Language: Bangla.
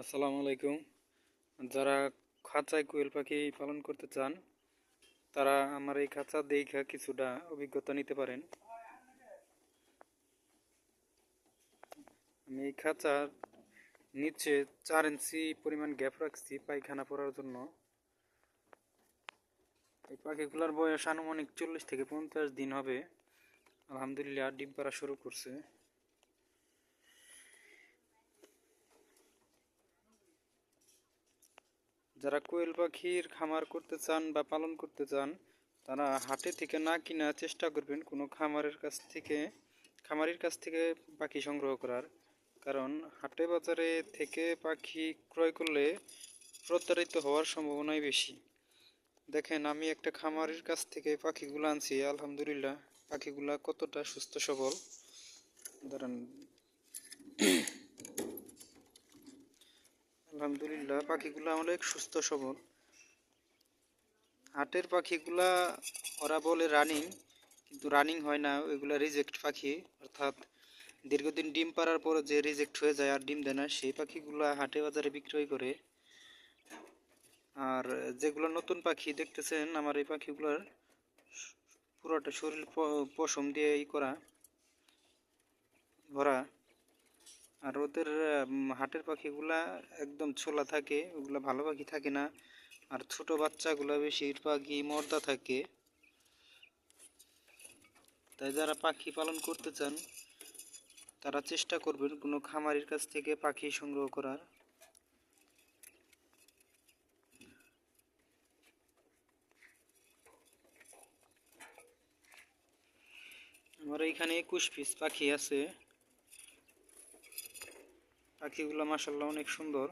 আসসালামু আলাইকুম। যারা খাঁচায় কোয়েল পাখি পালন করতে চান তারা আমার এই খাঁচা দেখা কিছুটা অভিজ্ঞতা নিতে পারেন। আমি এই খাঁচার নিচে 4 ইঞ্চি পরিমাণ গ্যাপ রাখছি পায়খানা পড়ার জন্য। এই পাখিগুলোর বয়স আনুমানিক 40 থেকে 50 দিন হবে। আলহামদুলিল্লাহ ডিম পাড়া শুরু করছে। যারা কোয়েল পাখির খামার করতে চান বা পালন করতে চান তারা হাটে থেকে না কিনা চেষ্টা করবেন কোনো খামারির কাছ থেকে পাখি সংগ্রহ করার। কারণ হাটে বাজারে থেকে পাখি ক্রয় করলে প্রতারিত হওয়ার সম্ভাবনাই বেশি। দেখেন, আমি একটা খামারির কাছ থেকে পাখিগুলো আনছি, আলহামদুলিল্লাহ পাখিগুলা কতটা সুস্থ সবল। দাঁড়ান, আলহামদুলিল্লাহ পাখিগুলা অনেক সুস্থ সবল। হাটের পাখিগুলা ওরা বলে রানিং, কিন্তু রানিং হয় না, ওইগুলা রিজেক্ট পাখি। অর্থাৎ দীর্ঘদিন ডিম পাড়ার পরে যে রিজেক্ট হয়ে যায় আর ডিম দেয় না, সেই পাখিগুলা হাটে বাজারে বিক্রয় করে। আর যেগুলো নতুন পাখি দেখতেছেন, আমার এই পাখিগুলোর পুরোটা শরীর পশম দিয়ে করা ভরা। আর ওদের হাটের পাখিগুলা একদম ছোলা থাকে, ওগুলা ভালো পাখি থাকে না। আর ছোট বাচ্চাগুলা বেশিরভাগই মর্দা থাকে। তাই যারা পাখি পালন করতে চান তারা চেষ্টা করবেন কোনো খামারির কাছ থেকে পাখি সংগ্রহ করার। আমার এইখানে 21 পিস পাখি আছে। পাখিগুলো মাশাআল্লাহ অনেক সুন্দর।